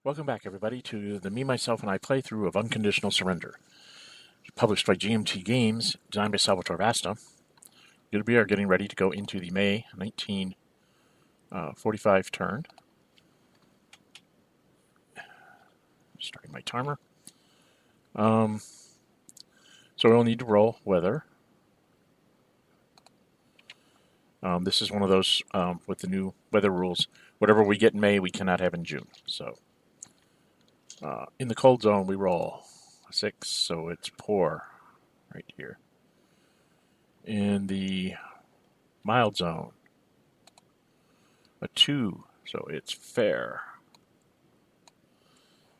Welcome back, everybody, to the Me, Myself, and I playthrough of Unconditional Surrender. Published by GMT Games, designed by Salvatore Vasta. We are getting ready to go into the May 1945 turn. Starting my timer. So we'll need to roll weather. This is one of those with the new weather rules. Whatever we get in May, we cannot have in June. So in the cold zone, we roll a 6, so it's poor right here. In the mild zone, a 2, so it's fair.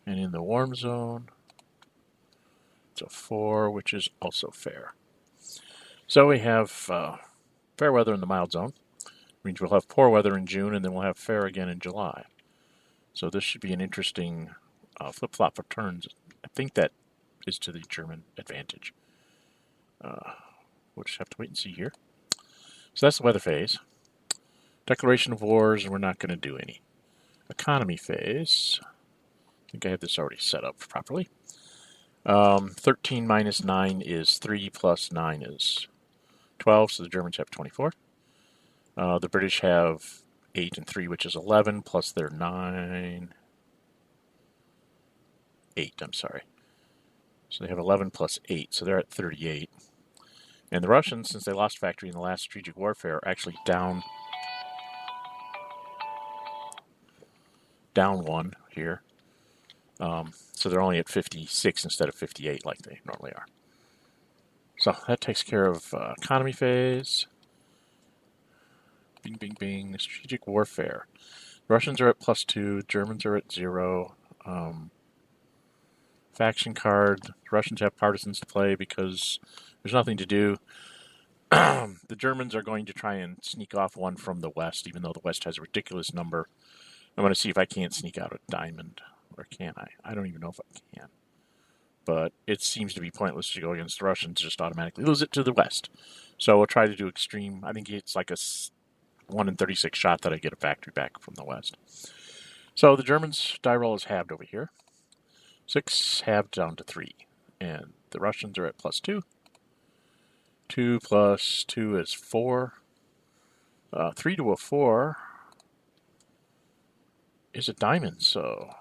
And in the warm zone, it's a 4, which is also fair. So we have fair weather in the mild zone. Means we'll have poor weather in June, and then we'll have fair again in July. So this should be an interesting flip-flop of turns. I think that is to the German advantage. We'll just have to wait and see here. So that's the weather phase. Declaration of wars, we're not going to do any. Economy phase. I think I have this already set up properly. 13 minus 9 is 3, plus 9 is 12, so the Germans have 24. The British have 8 and 3, which is 11, plus their 9. 8, I'm sorry. So they have 11 plus 8, so they're at 38. And the Russians, since they lost factory in the last strategic warfare, are actually down 1 here. So they're only at 56 instead of 58 like they normally are. So that takes care of economy phase. Bing, bing, bing. Strategic warfare. Russians are at +2. Germans are at 0. Faction card. The Russians have partisans to play because there's nothing to do. The Germans are going to try and sneak off one from the West, even though the West has a ridiculous number. I'm going to see if I can't sneak out a diamond. Or can I? I don't even know if I can. But it seems to be pointless to go against the Russians, just automatically lose it to the West. So we'll try to do extreme. I think it's like a 1 in 36 shot that I get a factory back from the West. So the Germans' die roll is halved over here. 6 halved down to 3. And the Russians are at +2. 2 plus 2 is 4. 3 to a 4 is a diamond, so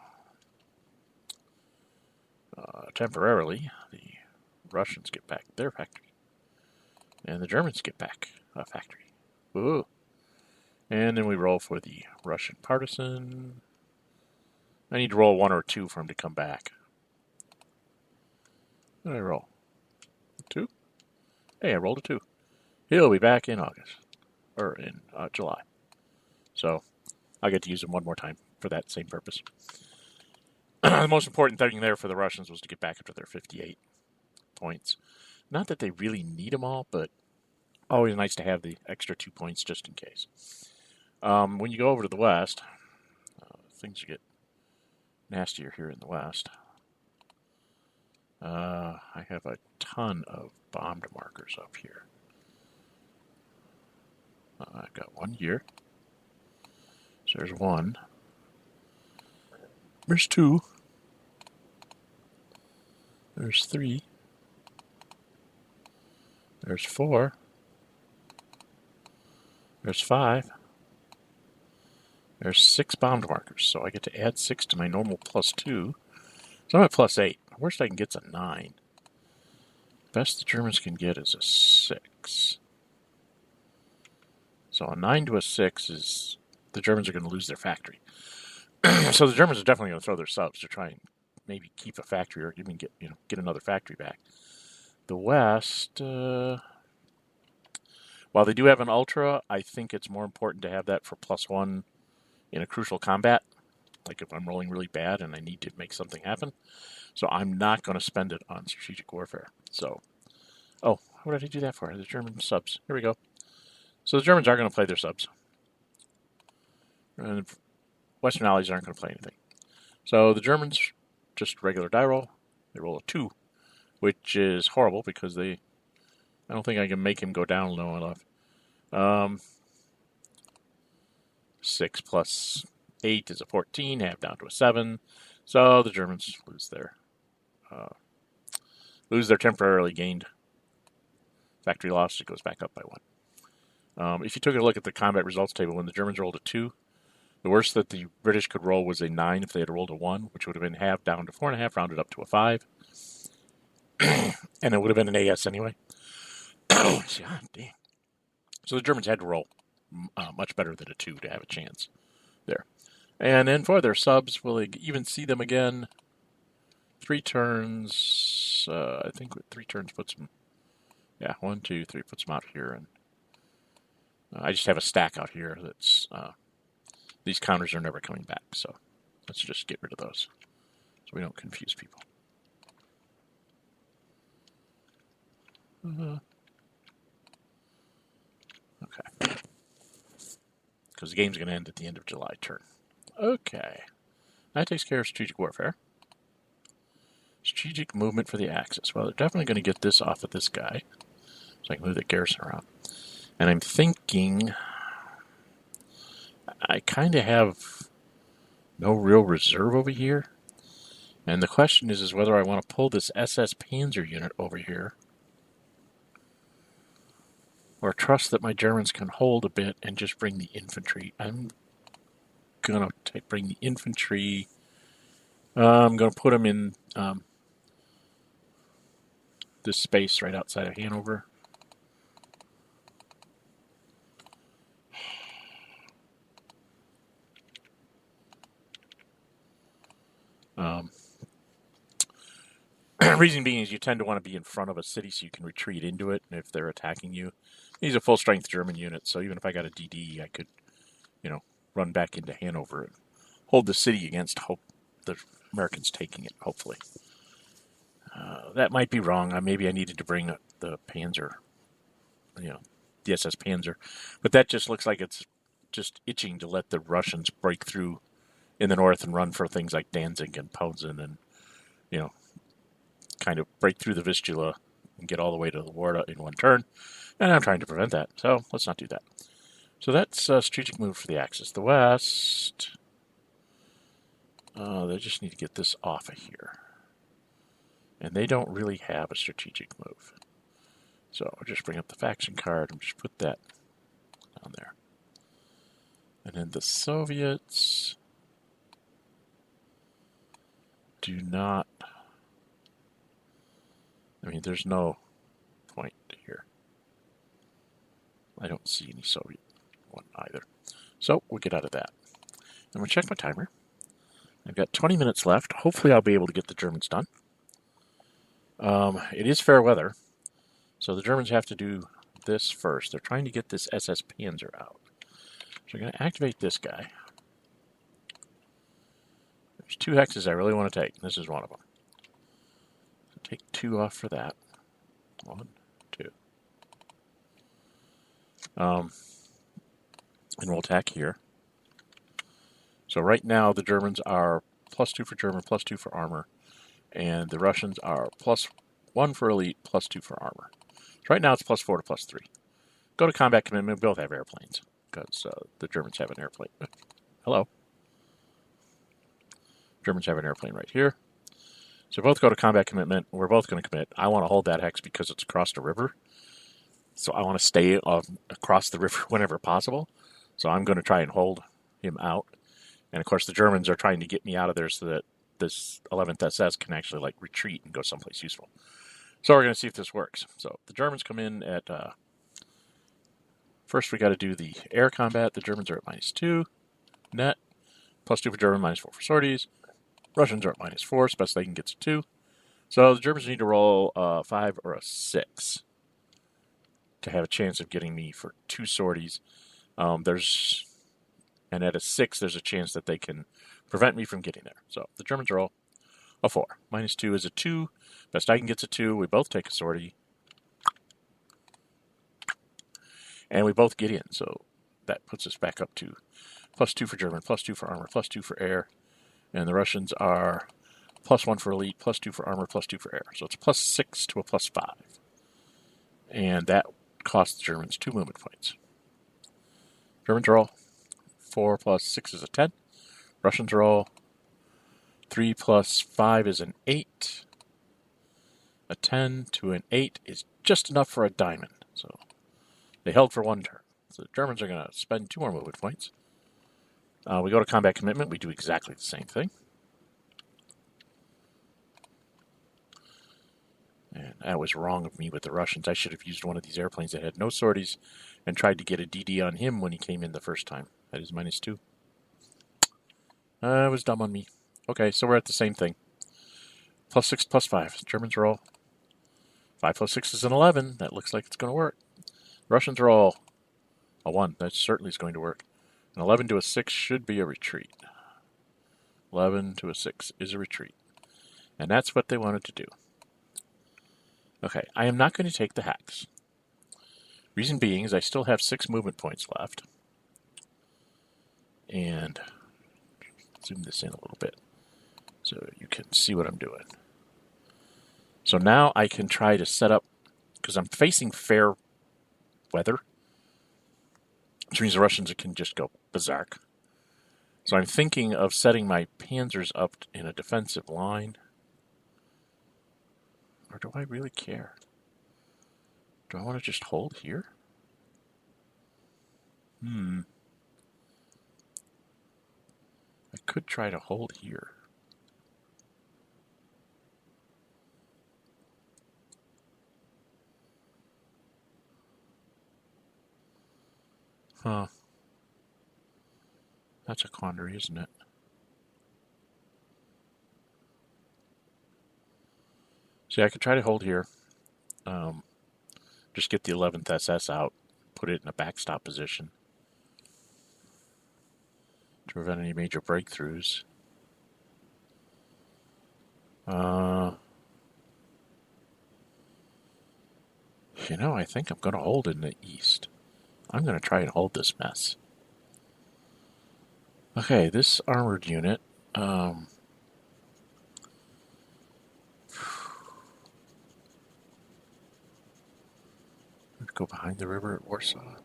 temporarily the Russians get back their factory. And the Germans get back a factory. Ooh. And then we roll for the Russian partisan. I need to roll 1 or 2 for him to come back. What did I roll? 2? Hey, I rolled a 2. He'll be back in August. Or in July. So I'll get to use him one more time for that same purpose. The most important thing there for the Russians was to get back up to their 58 points. Not that they really need them all, but always nice to have the extra 2 points just in case. When you go over to the West, things get nastier here in the West. I have a ton of bombed markers up here. I've got 1 here. So there's 1. There's 2. There's 3. There's 4. There's 5. There's 6 bombed markers, so I get to add 6 to my normal +2. So I'm at +8. Worst I can get is a 9. Best the Germans can get is a 6. So a 9 to a 6 is the Germans are going to lose their factory. So the Germans are definitely going to throw their subs to try and maybe keep a factory or even get another factory back. The West, while they do have an ultra, I think it's more important to have that for +1 in a crucial combat. Like if I'm rolling really bad and I need to make something happen. So I'm not going to spend it on strategic warfare. So, what did I do that for? The German subs. Here we go. So the Germans are going to play their subs. And Western allies aren't going to play anything. So the Germans, just regular die roll. They roll a 2, which is horrible because I don't think I can make him go down low enough. 6 plus 8 is a 14, half down to a 7. So the Germans lose their temporarily gained factory loss. It goes back up by 1. If you took a look at the combat results table, when the Germans rolled a 2, the worst that the British could roll was a 9 if they had rolled a 1, which would have been half down to 4.5, rounded up to a 5. And it would have been an AS anyway. God damn. So the Germans had to roll much better than a 2 to have a chance there. And then for their subs, we'll even see them again. 3 turns. I think 3 turns puts them. Yeah, 1, 2, 3 puts them out here. And I just have a stack out here that's. These counters are never coming back, so let's just get rid of those so we don't confuse people. Okay. Because the game's going to end at the end of July turn. Okay. That takes care of strategic warfare. Strategic movement for the Axis. Well, they're definitely going to get this off of this guy. So I can move the garrison around. And I'm thinking I kind of have no real reserve over here. And the question is whether I want to pull this SS Panzer unit over here or trust that my Germans can hold a bit and just bring the infantry. I'm going to bring the infantry. I'm going to put them in this space right outside of Hanover. Reason being is you tend to want to be in front of a city so you can retreat into it if they're attacking you. He's a full-strength German unit, so even if I got a DD, I could, run back into Hanover and hold the city against hope the Americans taking it, hopefully. That might be wrong. Maybe I needed to bring the Panzer, the SS Panzer. But that just looks like it's just itching to let the Russians break through in the north and run for things like Danzig and Posen and, kind of break through the Vistula and get all the way to the Warta in one turn. And I'm trying to prevent that, so let's not do that. So that's a strategic move for the Axis. The West, they just need to get this off of here. And they don't really have a strategic move. So I'll just bring up the faction card and just put that down there. And then the Soviets do not... there's no point here. I don't see any Soviet one either. So we'll get out of that. I'm going to check my timer. I've got 20 minutes left. Hopefully I'll be able to get the Germans done. It is fair weather, so the Germans have to do this first. They're trying to get this SS Panzer out. So I'm going to activate this guy. There's 2 hexes I really want to take, and this is one of them. So take 2 off for that. 1, 2. And we'll attack here. So right now the Germans are +2 for German, +2 for armor. And the Russians are +1 for elite, +2 for armor. So right now it's +4 to +3. Go to combat commitment. We both have airplanes because the Germans have an airplane. Hello. Germans have an airplane right here. So both go to combat commitment. We're both going to commit. I want to hold that hex because it's across the river. So I want to stay across the river whenever possible. So I'm going to try and hold him out. And of course the Germans are trying to get me out of there so that this 11th SS can actually retreat and go someplace useful. So we're going to see if this works. So the Germans come in at... first we got to do the air combat. The Germans are at -2 net. +2 for German, -4 for sorties. Russians are at -4, so best they can get to 2. So the Germans need to roll a 5 or a 6 to have a chance of getting me for 2 sorties. And at a 6, there's a chance that they can prevent me from getting there. So the Germans roll a 4. -2 is a 2. Best I can get's a 2. We both take a sortie. And we both get in, so that puts us back up to +2 for German, +2 for armor, +2 for air. And the Russians are +1 for elite, +2 for armor, +2 for air. So it's +6 to a +5. And that costs the Germans 2 movement points. Germans roll 4 + 6 is a 10. Russians roll. 3 plus 5 is an 8. A 10 to an 8 is just enough for a diamond. So they held for 1 turn. So the Germans are going to spend 2 more movement points. We go to combat commitment. We do exactly the same thing. And that was wrong of me with the Russians. I should have used one of these airplanes that had no sorties and tried to get a DD on him when he came in the first time. That is -2. It was dumb on me. Okay, so we're at the same thing. +6, +5. Germans roll. 5 plus 6 is an 11. That looks like it's going to work. Russians roll a 1. That certainly is going to work. An 11 to a 6 should be a retreat. 11 to a 6 is a retreat. And that's what they wanted to do. Okay, I am not going to take the hacks. Reason being is I still have 6 movement points left. And zoom this in a little bit so you can see what I'm doing. So now I can try to set up, because I'm facing fair weather, which means the Russians can just go berserk. So I'm thinking of setting my panzers up in a defensive line. Or do I really care? Do I want to just hold here? I could try to hold here. Huh. That's a quandary, isn't it? See, I could try to hold here. Just get the 11th SS out, put it in a backstop position to prevent any major breakthroughs. I think I'm going to hold in the east. I'm going to try and hold this mess. Okay, this armored unit. Go behind the river at Warsaw.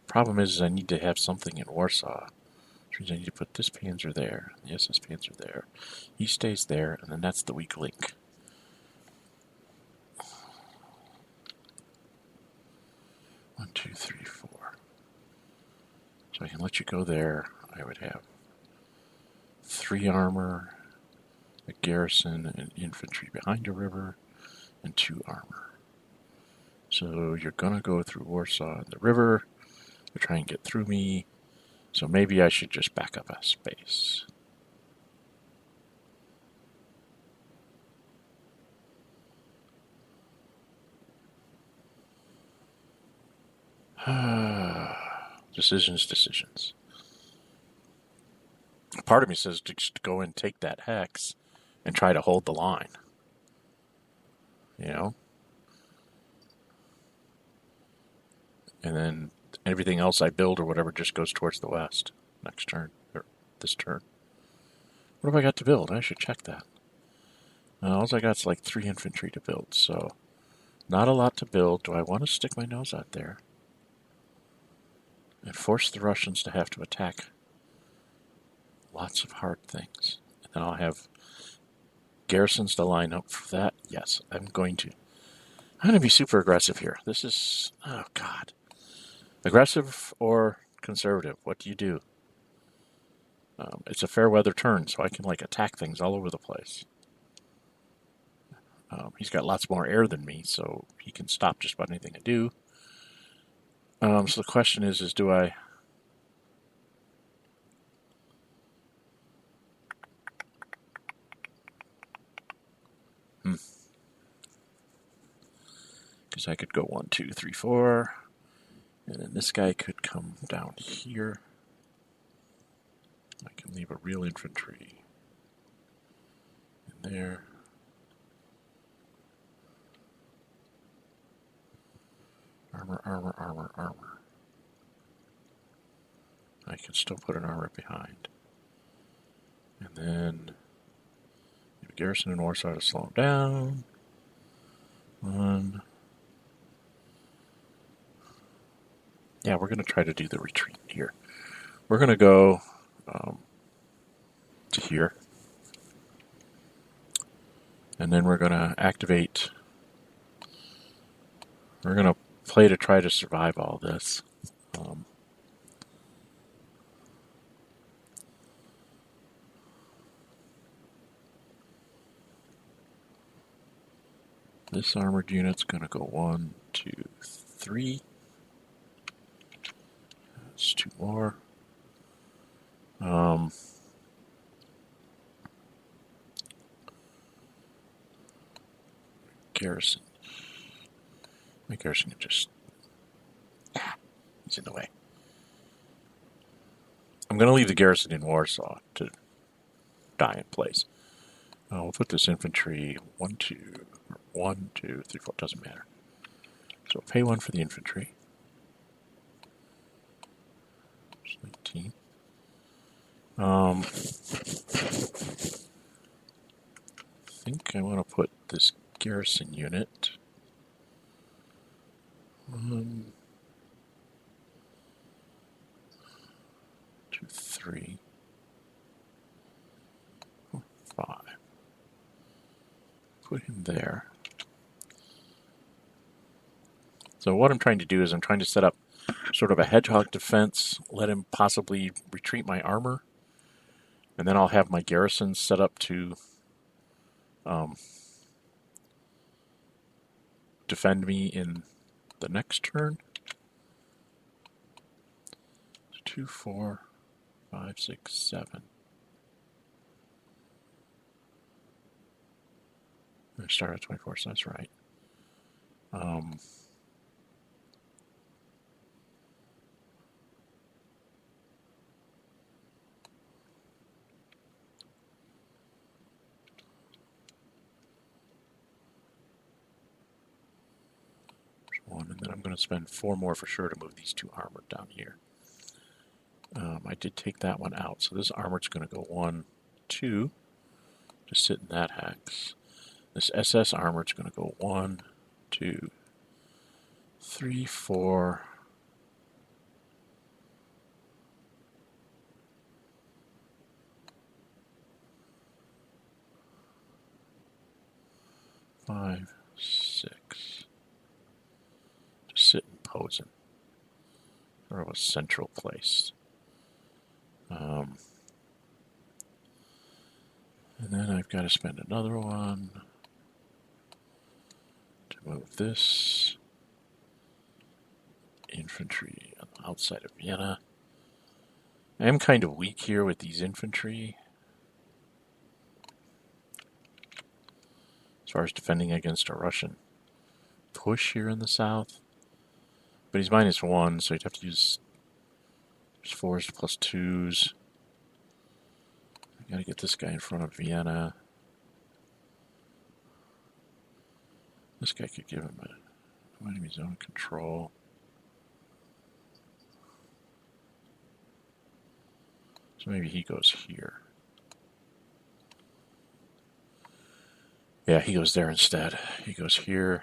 Problem is I need to have something in Warsaw. Which means I need to put this panzer there, the SS panzer there. He stays there, and then that's the weak link. One, two, three, 4. So I can let you go there. I would have 3 armor, a garrison, and infantry behind a river, and 2 armor. So you're going to go through Warsaw and the river to try and get through me. So maybe I should just back up a space. Decisions. Part of me says to just go and take that hex and try to hold the line. And then everything else I build or whatever just goes towards the west next turn, or this turn. What have I got to build? I should check that. All I got is like 3 infantry to build, so not a lot to build. Do I want to stick my nose out there and force the Russians to have to attack lots of hard things? And then I'll have garrisons to line up for that. Yes, I'm going to be super aggressive here. This is, oh God. Aggressive or conservative? What do you do? It's a fair weather turn, so I can attack things all over the place. He's got lots more air than me, so he can stop just about anything I do. So the question is do I... Because I could go 1, 2, 3, 4... And then this guy could come down here. I can leave a real infantry in there. Armor. I can still put an armor behind. And then leave a garrison in Warsaw to slow him down. 1. Yeah, we're going to try to do the retreat here. we're going to go to here. And then we're going to activate. We're going to play to try to survive all this. This armored unit's going to go 1, 2, 3. That's 2 more. Garrison. My garrison can just... he's in the way. I'm going to leave the garrison in Warsaw to die in place. We'll put this infantry 1, 2, 3, 4, doesn't matter. So pay 1 for the infantry. 19. I think I want to put this garrison unit 1, 2, 3, 4, 5. Put him there. So what I'm trying to do is I'm trying to set up sort of a hedgehog defense, let him possibly retreat my armor, and then I'll have my garrisons set up to defend me in the next turn. 2, 4, 5, 6, 7. I start at 24, so that's right. One, and then I'm going to spend 4 more for sure to move these 2 armored down here. I did take that one out, so this armored's going to go 1, 2, just sit in that hex. This SS armored's going to go 1, 2, 3, 4. 5, 6. Just sit and pose in. Sort of a central place. And then I've got to spend another one to move this infantry on the outside of Vienna. I am kind of weak here with these infantry as far as defending against a Russian push here in the south. But he's -1, so you'd have to use 4s plus 2s. I gotta get this guy in front of Vienna. This guy could give him a enemy zone control. So maybe he goes here. Yeah, he goes there instead. He goes here.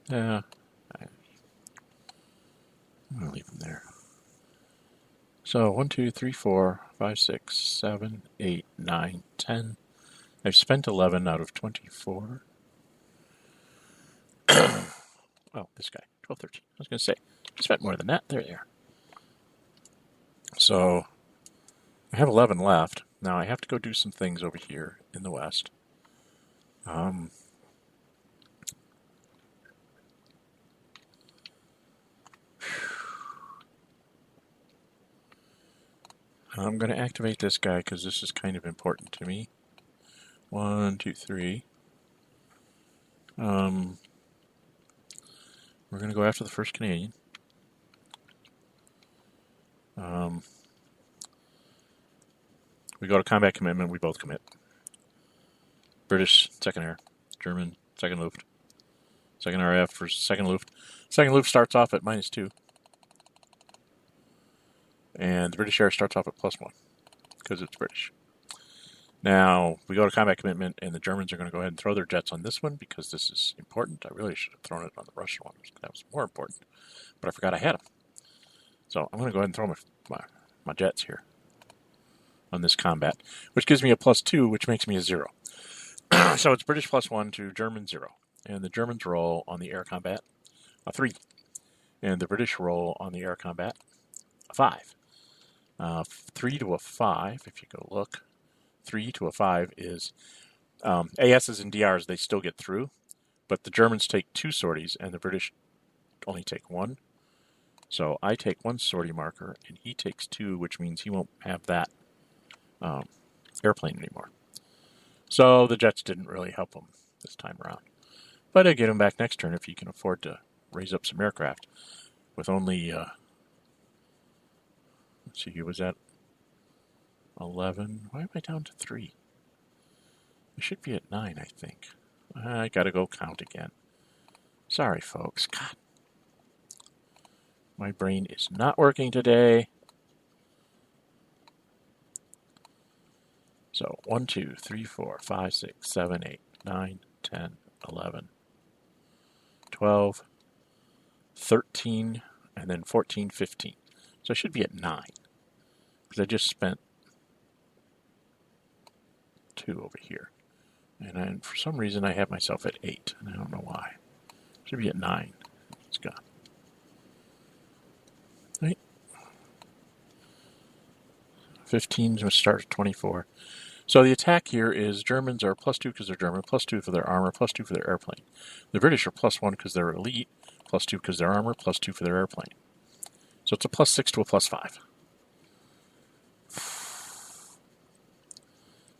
Yeah, I'm gonna leave him there. So 1, 2, 3, 4, 5, 6, 7, 8, 9, 10. I've spent 11 out of 24. Oh, this guy, 12, 13. I was going to say, I spent more than that. There. So I have 11 left. Now I have to go do some things over here in the west. I'm going to activate this guy because this is kind of important to me. 1, 2, 3. We're going to go after the 1st Canadian. We go to combat commitment, we both commit. British, 2nd Air. German, 2nd Luft. 2nd RAF for 2nd Luft. 2nd Luft starts off at -2. And the British Air starts off at +1 because it's British. Now, we go to combat commitment, and the Germans are going to go ahead and throw their jets on this one because this is important. I really should have thrown it on the Russian one. That was more important, but I forgot I had them. So I'm going to go ahead and throw my jets here on this combat, which gives me a +2, which makes me a 0. So it's British +1 to German 0. And the Germans roll on the air combat a 3. And the British roll on the air combat a 5. 3 to a 5, if you go look, 3 to a 5 is ASs and DRs, they still get through, but the Germans take 2 sorties and the British only take 1. So I take 1 sortie marker and he takes 2, which means he won't have that airplane anymore. So the jets didn't really help him this time around. But I'll get him back next turn if he can afford to raise up some aircraft with only, let's see, he was at 11. Why am I down to 3? I should be at 9, I think. I gotta go count again. Sorry, folks. God. My brain is not working today. So 1, 2, 3, 4, 5, 6, 7, 8, 9, 10, 11, 12, 13, and then 14, 15. So I should be at 9. Because I just spent 2 over here. And for some reason I have myself at 8. And I don't know why. Should be at 9. It's gone. Right? 15 is going to start at 24. So the attack here is Germans are +2 because they're German, +2 for their armor, +2 for their airplane. The British are +1 because they're elite, +2 because they're armor, +2 for their airplane. So it's a +6 to a +5.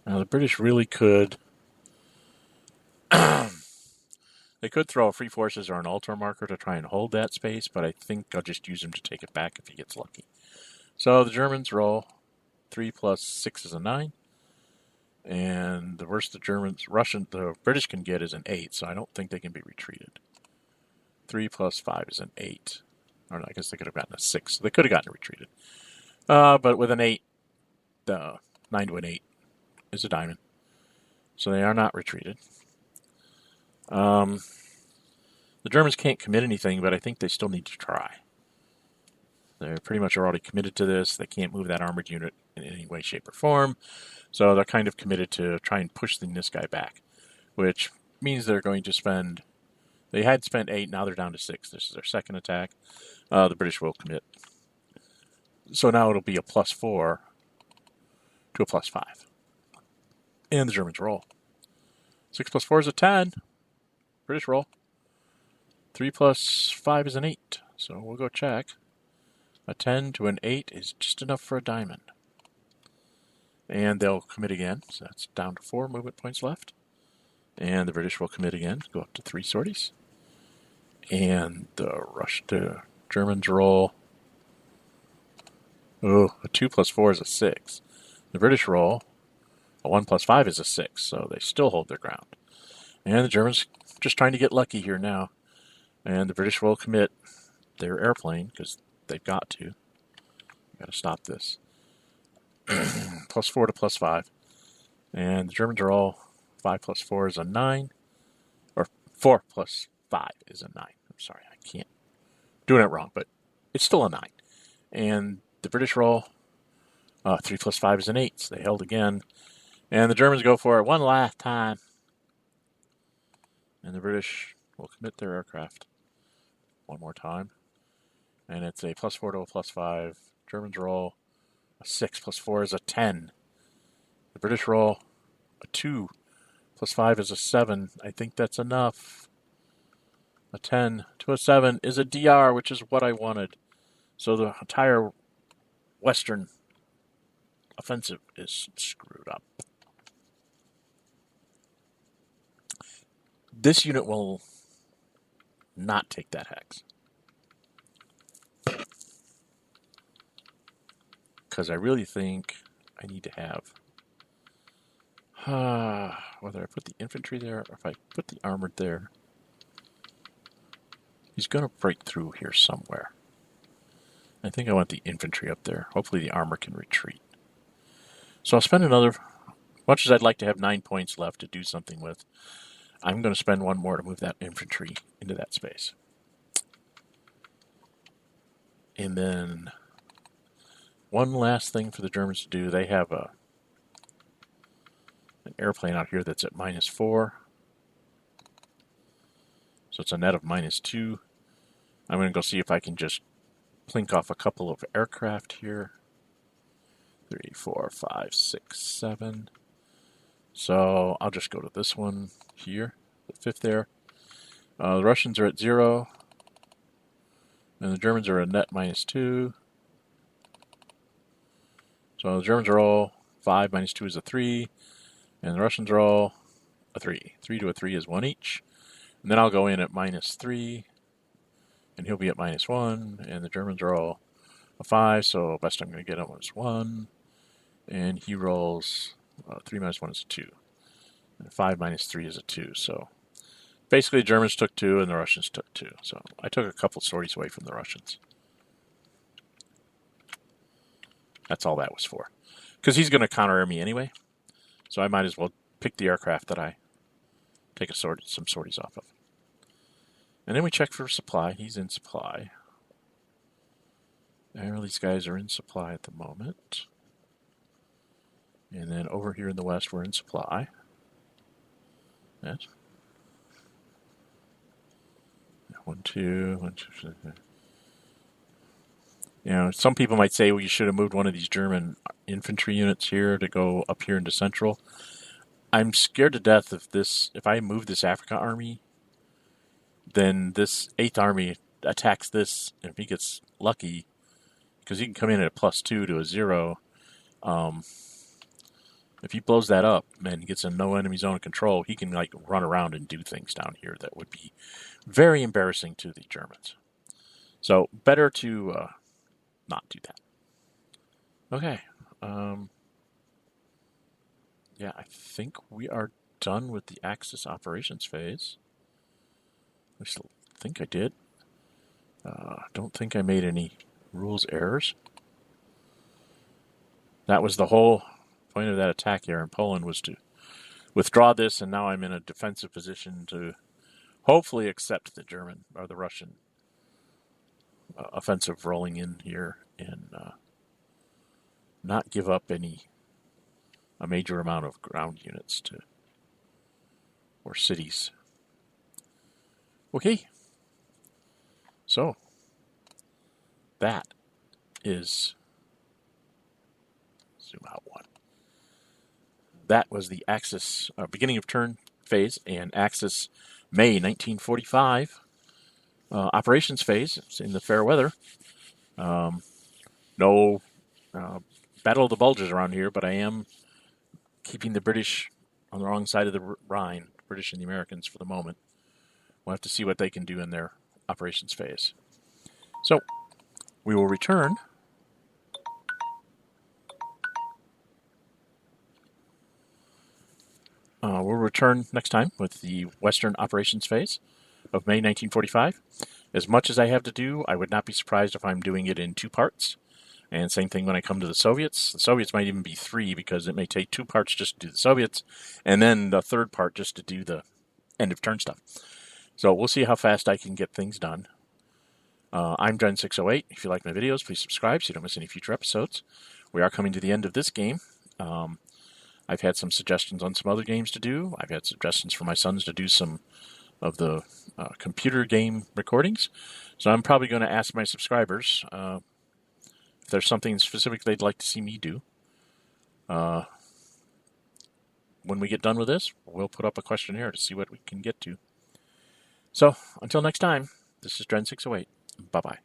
Now the British really could... They could throw a free forces or an altar marker to try and hold that space, but I think I'll just use him to take it back if he gets lucky. So the Germans roll 3 + 6 is a 9. And the worst the British can get is an 8, so I don't think they can be retreated. 3 + 5 is an 8. Or no, I guess they could have gotten a 6. So they could have gotten retreated. But with an 8, 9 to an 8 is a diamond. So they are not retreated. The Germans can't commit anything, but I think they still need to try. They pretty much are already committed to this. They can't move that armored unit in any way, shape, or form. So they're kind of committed to try and push this guy back, which means they're going to spend... They had spent 8, now they're down to 6. This is their second attack. The British will commit. So now it'll be a +4 to a +5. And the Germans roll. 6 + 4 is a 10. British roll. 3 + 5 is an 8. So we'll go check. A 10 to an 8 is just enough for a diamond. And they'll commit again. So that's down to 4 movement points left. And the British will commit again. Go up to 3 sorties. And the Germans roll. Oh, a 2 + 4 is a 6. The British roll. A 1 + 5 is a 6. So they still hold their ground. And the Germans just trying to get lucky here now. And the British will commit their airplane because they've got to. Got to stop this. +4 to +5. And the Germans are all 5 + 4 is a 9. Or 4 + 5 is a 9. I'm sorry, I can't. Doing it wrong, but it's still a 9. And the British roll 3 + 5 is an 8. So they held again. And the Germans go for it one last time. And the British will commit their aircraft one more time. And it's a +4 to a +5. Germans roll a 6 + 4 is a 10. The British roll a 2 + 5 is a 7. I think that's enough. A 10 to a 7 is a DR, which is what I wanted. So the entire Western offensive is screwed up. This unit will not take that hex. Because I really think I need to have... whether I put the infantry there or if I put the armored there. He's going to break through here somewhere. I think I want the infantry up there. Hopefully the armor can retreat. So I'll spend another much as I'd like to have 9 points left to do something with, I'm going to spend one more to move that infantry into that space. And then one last thing for the Germans to do. They have an airplane out here that's at -4. So it's a net of -2. I'm going to go see if I can just plink off a couple of aircraft here. 3, 4, 5, 6, 7. So I'll just go to this one here, the 5th there. The Russians are at 0. And the Germans are a net -2. So the Germans are all 5, -2 is a 3. And the Russians are all a 3. 3 to a 3 is 1 each. And then I'll go in at -3. And he'll be at -1. And the Germans are all a 5. So best I'm going to get him is 1. And he rolls 3 minus 1 is a 2. And 5 minus 3 is a 2. So basically the Germans took 2 and the Russians took 2. So I took a couple sorties away from the Russians. That's all that was for. Because he's going to counter me anyway. So I might as well pick the aircraft that I take some sorties off of. And then we check for supply. He's in supply. All these guys are in supply at the moment. And then over here in the west, we're in supply. Yes. 1, 2, 1, 2. You know, some people might say, well, you should have moved one of these German infantry units here to go up here into Central. I'm scared to death if I move this Africa army, then this 8th army attacks this, and if he gets lucky, because he can come in at a +2 to a 0, if he blows that up and gets in no enemy zone of control, he can like run around and do things down here that would be very embarrassing to the Germans. So better to not do that. Okay. Yeah, I think we are done with the Axis operations phase. I still think I did. Don't think I made any rules errors. That was the whole point of that attack here in Poland, was to withdraw this, and now I'm in a defensive position to hopefully accept the German or the Russian offensive rolling in here and not give up a major amount of ground units or cities. Okay, so that is zoom out one. That was the Axis beginning of turn phase and Axis May 1945 operations phase. It's in the fair weather. No Battle of the Bulges around here, but I am keeping the British on the wrong side of the Rhine, British and the Americans for the moment. We'll have to see what they can do in their operations phase. So we will return. We'll return next time with the Western operations phase of May 1945. As much as I have to do, I would not be surprised if I'm doing it in 2 parts. And same thing when I come to the Soviets. The Soviets might even be 3 because it may take 2 parts just to do the Soviets, and then the 3rd part just to do the end of turn stuff. So we'll see how fast I can get things done. I'm Gen608. If you like my videos, please subscribe so you don't miss any future episodes. We are coming to the end of this game. I've had some suggestions on some other games to do. I've had suggestions for my sons to do some of the computer game recordings. So I'm probably going to ask my subscribers if there's something specific they'd like to see me do. When we get done with this, we'll put up a questionnaire to see what we can get to. So until next time, this is Gen608. Bye-bye.